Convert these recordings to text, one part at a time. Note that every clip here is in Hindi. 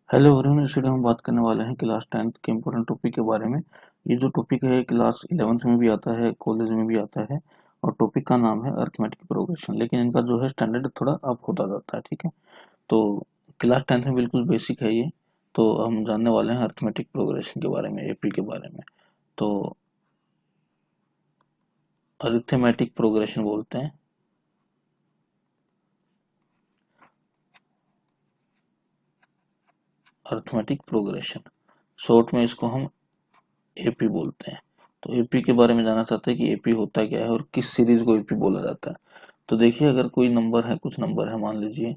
हेलो एवरीवन, इस वीडियो में बात करने वाले हैं क्लास 10th के इम्पोर्टेंट टॉपिक के बारे में। ये जो टॉपिक है क्लास 11th में भी आता है, कॉलेज में भी आता है और टॉपिक का नाम है अरिथमेटिक प्रोग्रेशन। लेकिन इनका जो है स्टैंडर्ड थोड़ा अप होता जाता है, ठीक है। तो क्लास 10th में बिल्कुल बेसिक है ये। तो हम जानने वाले हैं अरिथमेटिक प्रोग्रेशन के बारे में, एपी के बारे में। तो अरिथमेटिक प्रोग्रेशन बोलते हैं, अरिथमेटिक प्रोग्रेशन शॉर्ट में इसको हम एपी बोलते हैं। तो एपी के बारे में जानना चाहते हैं कि एपी होता क्या है और किस सीरीज को एपी बोला जाता है। तो देखिए, अगर कोई नंबर है, कुछ नंबर है, मान लीजिए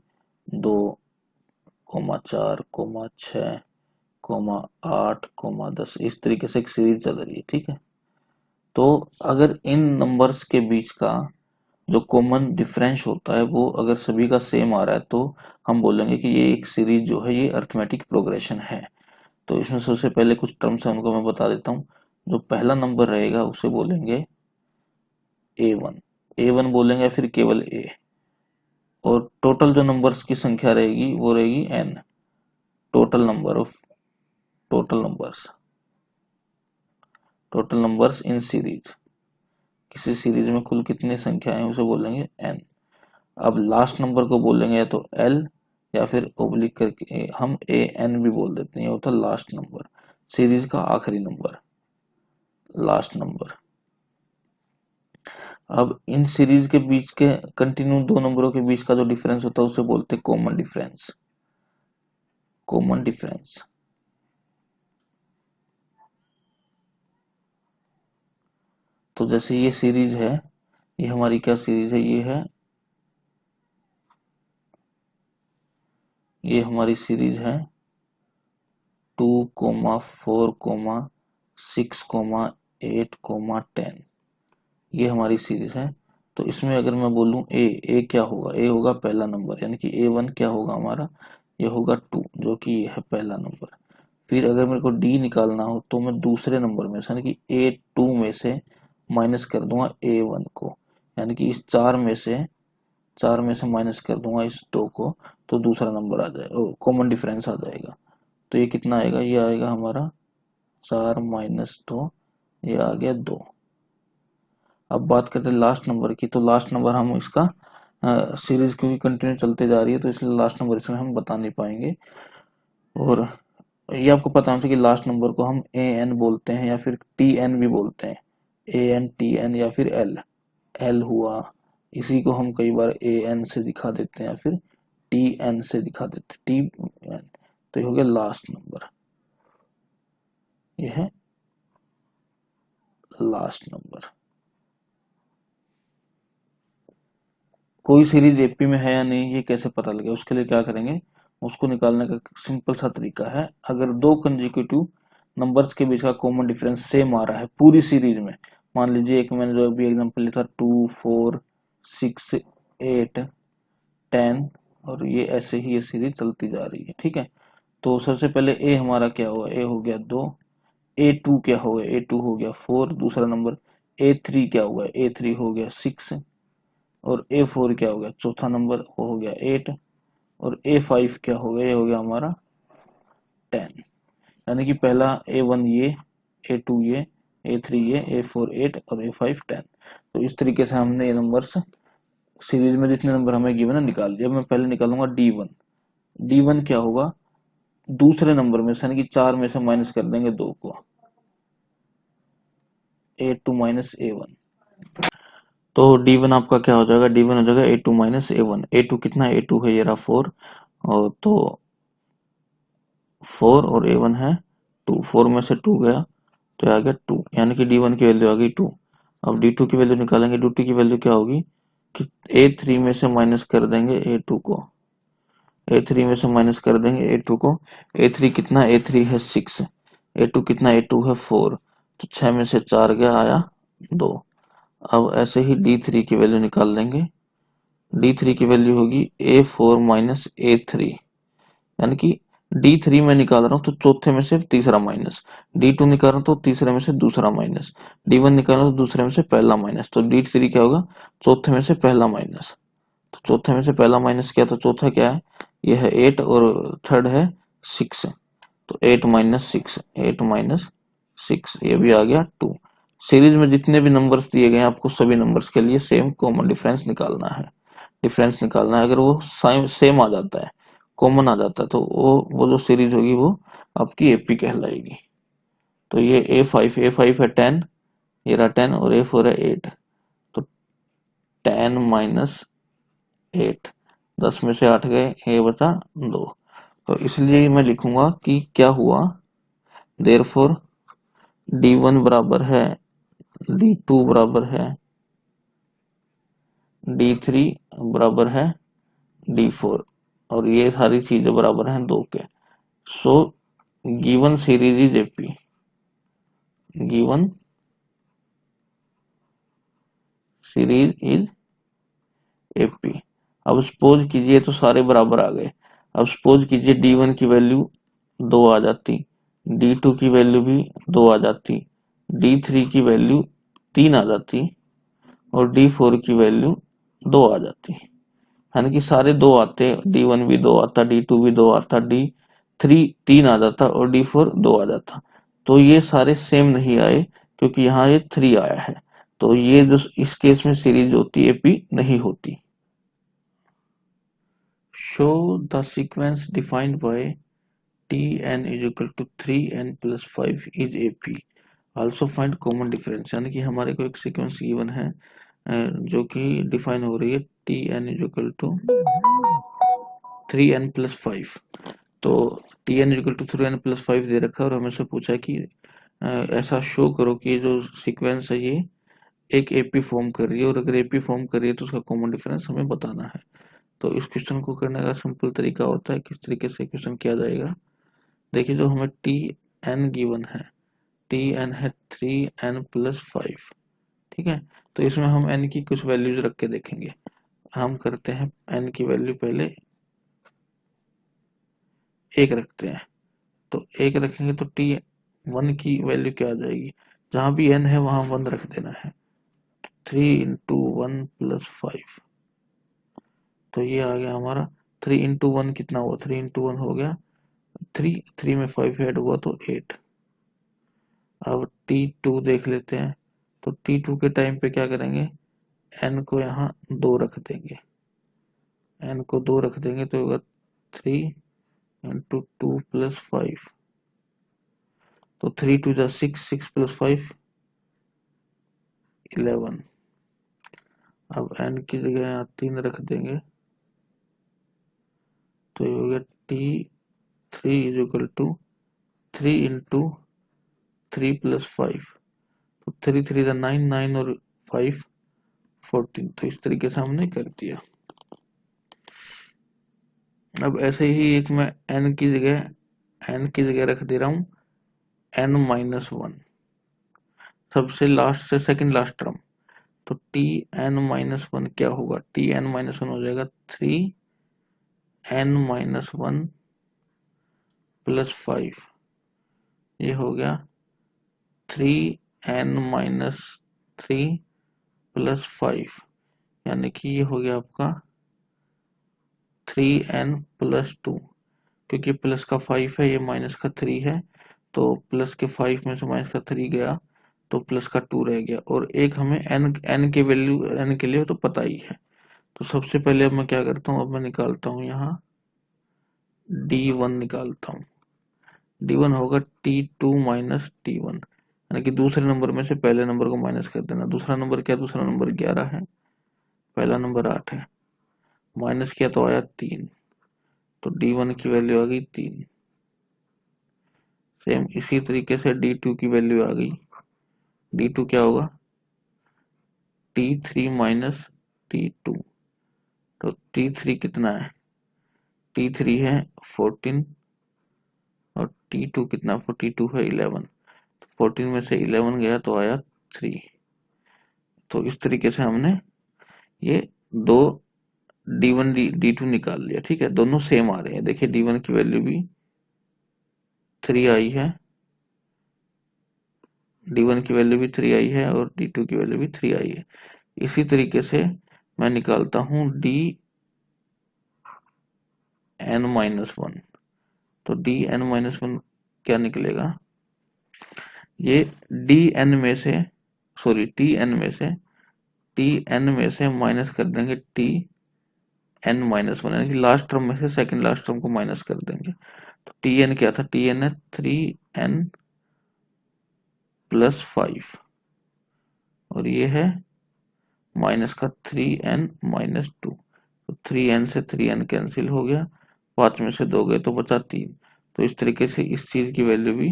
2,4,6,8,10, इस तरीके से एक सीरीज चल रही है, ठीक है। तो अगर इन नंबर्स के बीच का जो कॉमन डिफरेंस होता है वो अगर सभी का सेम आ रहा है तो हम बोलेंगे कि ये एक सीरीज जो है ये अरिथमेटिक प्रोग्रेशन है। तो इसमें सबसे पहले कुछ टर्म्स है, उनको मैं बता देता हूँ। जो पहला नंबर रहेगा उसे बोलेंगे ए वन बोलेंगे, फिर केवल ए। और टोटल जो नंबर्स की संख्या रहेगी वो रहेगी n, total number of total numbers in series. किसी सीरीज में कुल कितनी संख्याएं हैं उसे बोलेंगे एन। अब लास्ट नंबर को बोलेंगे या तो एल या फिर ओब्लिक करके हम ए एन भी बोल देते हैं, ये होता है लास्ट नंबर, सीरीज का आखिरी नंबर, लास्ट नंबर। अब इन सीरीज के बीच के कंटिन्यू दो नंबरों के बीच का जो डिफरेंस होता है उसे बोलते हैं कॉमन डिफरेंस, कॉमन डिफरेंस। तो जैसे ये सीरीज है, ये हमारी क्या सीरीज है, ये हमारी सीरीज है 2,4,6,8,10, ये हमारी सीरीज है। तो इसमें अगर मैं बोलूं ए क्या होगा, ए होगा पहला नंबर, यानी कि A1 क्या होगा हमारा, ये होगा 2, जो कि ये है पहला नंबर। फिर अगर मेरे को डी निकालना हो तो मैं दूसरे नंबर में से, यानी कि A2 में से माइनस कर दूंगा A1 को, यानी कि इस चार में से माइनस कर दूंगा इस 2 को, तो दूसरा नंबर आ जाएगा, कॉमन डिफरेंस आ जाएगा। तो ये कितना आएगा, ये आएगा हमारा 4 - 2, ये आ गया 2। अब बात करते हैं लास्ट नंबर की। तो लास्ट नंबर हम इसका सीरीज क्योंकि कंटिन्यू चलते जा रही है तो इसलिए लास्ट नंबर इसमें हम बता नहीं पाएंगे। और ये आपको पता होना चाहिए कि लास्ट नंबर को हम ए एन बोलते हैं या फिर टी एन भी बोलते हैं, AN, TN या फिर एल, एल हुआ, इसी को हम कई बार AN से दिखा देते हैं या फिर TN से दिखा देते हैं, TN। तो ये हो गया लास्ट नंबर, ये है लास्ट नंबर। कोई सीरीज एपी में है या नहीं ये कैसे पता लगे, उसके लिए क्या करेंगे, उसको निकालने का सिंपल सा तरीका है। अगर दो कंसेक्यूटिव नंबर्स के बीच का कॉमन डिफरेंस सेम आ रहा है पूरी सीरीज में, मान लीजिए एक मैंने जो अभी एग्जांपल लिखा 2, 4, 6, 8, 10, और ये ऐसे ही ये सीरीज चलती जा रही है, ठीक है। तो सबसे पहले ए हमारा क्या हुआ, ए हो गया 2, A2 क्या हो गया, A2 हो गया 4 दूसरा नंबर, A3 क्या होगा, A3 हो गया 6, और A4 क्या हो गया चौथा नंबर, वो हो गया 8, और A5 क्या हो गया, ये हो गया हमारा 10। यानी कि पहला A1 ये, A2 ये, A3 ये, A4 8 और A5 10। तो इस तरीके से हमने ये नंबर्स सीरीज में जितने नंबर हमें गिवन है निकाल दिया। अब मैं पहले निकालूंगा D1। D1 क्या होगा, दूसरे नंबर में से, यानी कि 4 में से माइनस कर देंगे 2 को, A2 - A1। तो D1 आपका क्या हो जाएगा, D1 हो जाएगा A2 - A1। A2 कितना, A2 है ये रहा 4, और तो 4 और A1 है 2, 4 में से 2 गया तो ये आ गया 2, यानी कि D1 की वैल्यू आ गई 2। अब D2 की वैल्यू निकालेंगे, D2 की वैल्यू क्या होगी कि A3 में से माइनस कर देंगे A2 को, A3 में से माइनस कर देंगे A2 को। A3 कितना, A3 है 6, A2 कितना, A2 है 4, तो 6 में से 4 गया, आया 2। अब ऐसे ही D3 की वैल्यू निकाल लेंगे, D3 की वैल्यू होगी A4 - A3, यानी कि D3 में निकाल रहा हूँ तो चौथे में से तीसरा माइनस, D2 निकाल रहा हूँ तो तीसरे में से दूसरा माइनस, D1 निकाल रहा हूँ तो दूसरे में से पहला माइनस, तो D3 क्या होगा, चौथे में से पहला माइनस। तो चौथे में से पहला माइनस क्या, तो चौथा क्या है, ये है 8 और थर्ड है 6, तो 8 माइनस 6, 8 माइनस 6, ये भी आ गया 2। सीरीज में जितने भी नंबर्स दिए गए हैं आपको सभी नंबर्स के लिए सेम कॉमन डिफरेंस निकालना है। अगर वो सेम आ जाता है, कॉमन आ जाता है, तो वो जो सीरीज होगी वो आपकी एपी कहलाएगी। तो ये ए फाइव है 10, ये रहा 10, और ए4 है 8, तो 10 माइनस 8, 10 में से 8 गए, ये बचा 2। तो इसलिए मैं लिखूंगा कि क्या हुआ, देयरफॉर D1 बराबर है D2 बराबर है D3 बराबर है D4, और ये सारी चीजें बराबर हैं 2 के। So given series is AP, given series is AP. अब सपोज कीजिए, तो सारे बराबर आ गए। अब सपोज कीजिए D1 की वैल्यू 2 आ जाती, D2 की वैल्यू भी 2 आ जाती, D3 की वैल्यू 3 आ जाती, और D4 की वैल्यू 2 आ जाती। यानी कि सारे 2 आते, D1 भी 2 आता, D2 भी 2 आता, D3 3 आ जाता, और D4 2 आ जाता। तो ये सारे सेम नहीं आए, क्योंकि यहाँ ये 3 आया है। तो ये जो इस केस में सीरीज होती है एपी नहीं होती। Show the sequence defined by Tn is equal to 3n plus 5 is AP. Also find common difference, यानी कि हमारे को एक सीक्वेंस गिवन है जो कि डिफाइन हो रही है Tn is equal to 3n plus 5। तो Tn is equal to 3n plus 5 दे रखा है, और हमें से पूछा है कि ऐसा शो करो कि जो सीक्वेंस है ये एक एपी फॉर्म कर रही है, और अगर एपी फॉर्म कर रही है तो उसका कॉमन डिफरेंस हमें बताना है। तो इस क्वेश्चन को करने का सिंपल तरीका होता है, किस तरीके से क्वेश्चन किया जाएगा। देखिए, जो हमें Tn गिवन है, Tn है 3n plus 5, ठीक है। तो इसमें हम n की कुछ वैल्यूज रख के देखेंगे। हम करते हैं n की वैल्यू पहले 1 रखते हैं, तो 1 रखेंगे तो T1 की वैल्यू क्या आ जाएगी, जहां भी n है वहां 1 रख देना है। 3 इंटू 1 प्लस 5, तो ये आ गया हमारा 3 इंटू 1 कितना हुआ, 3 इंटू 1 हो गया 3 में 5 ऐड हुआ तो 8। अब T2 देख लेते हैं, तो T2 के टाइम पे क्या करेंगे, n को यहाँ 2 रख देंगे, n को 2 रख देंगे तो होगा 3 इंटू 2 प्लस 5, तो 3 टू 6, 6 प्लस 5 11। अब n की जगह यहाँ 3 रख देंगे, तो ये हो गया T3 is equal to 3 into 3 plus 5, तो 3 3 9, 9 और 5 14। तो इस तरीके से हमने कर दिया। अब ऐसे ही एक मैं n की जगह रख दे रहा हूँ n-1, सबसे लास्ट से सेकंड लास्ट टर्म। तो Tn-1 क्या होगा, Tn-1 हो जाएगा 3n-1 प्लस 5, ये हो गया 3n-3 प्लस 5, यानी कि ये हो गया आपका 3n प्लस 2, क्योंकि प्लस का 5 है, ये माइनस का 3 है, तो प्लस के 5 में से माइनस का 3 गया तो प्लस का 2 रह गया, और एक हमें n की वैल्यू n के लिए तो पता ही है। तो सबसे पहले अब मैं क्या करता हूँ, अब मैं निकालता हूँ यहाँ D1 निकालता हूँ। D1 होगा T2 माइनस T1, यानी कि दूसरे नंबर में से पहले नंबर को माइनस कर देना। दूसरा नंबर क्या, दूसरा नंबर 11 है, पहला नंबर 8 है, माइनस किया तो आया 3, तो D1 की वैल्यू आ गई 3। सेम इसी तरीके से D2 की वैल्यू आ गई, D2 क्या होगा T3 माइनस T2, तो T3 कितना है, T3 है 14, और T2 कितना, T2 है 11, तो 14 में से 11 गया तो आया 3। तो इस तरीके से हमने ये दो D1 D2 निकाल लिया, ठीक है। दोनों सेम आ रहे हैं, देखिए D1 की वैल्यू भी 3 आई है, D1 की वैल्यू भी 3 आई है, और D2 की वैल्यू भी 3 आई है। इसी तरीके से मैं निकालता हूँ Dn-1, तो डी एन माइनस वन क्या निकलेगा, ये डी एन में से सॉरी टी एन में से माइनस कर देंगे टी एन माइनस वन, यानी कि लास्ट टर्म में से सेकंड लास्ट टर्म को माइनस कर देंगे। तो टी एन क्या था, टी एन है 3n प्लस 5 और ये है माइनस का 3n माइनस 2। तो 3n से 3n कैंसिल हो गया, 5 में से 2 गए तो बचा 3। तो इस तरीके से इस चीज की वैल्यू भी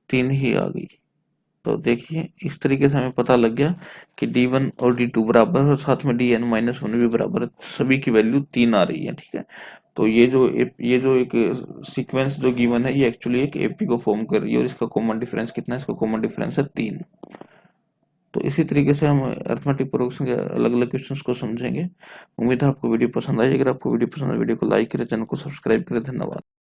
3 ही आ गई। तो देखिए इस तरीके से हमें पता लग गया कि d1 और d2 बराबर है और साथ में dn माइनस वन भी बराबर है, सभी की वैल्यू 3 आ रही है। ठीक है, तो ये जो एक सीक्वेंस जो गिवन है ये एक्चुअली एक एपी को फॉर्म कर रही है और इसका कॉमन डिफरेंस कितना है, इसका कॉमन डिफरेंस है 3। तो इसी तरीके से हम अरिथमेटिक प्रोग्रेशन के अलग अलग क्वेश्चंस को समझेंगे। उम्मीद है आपको वीडियो पसंद आई। अगर आपको वीडियो पसंद है वीडियो को लाइक करें, चैनल को सब्सक्राइब करें। धन्यवाद।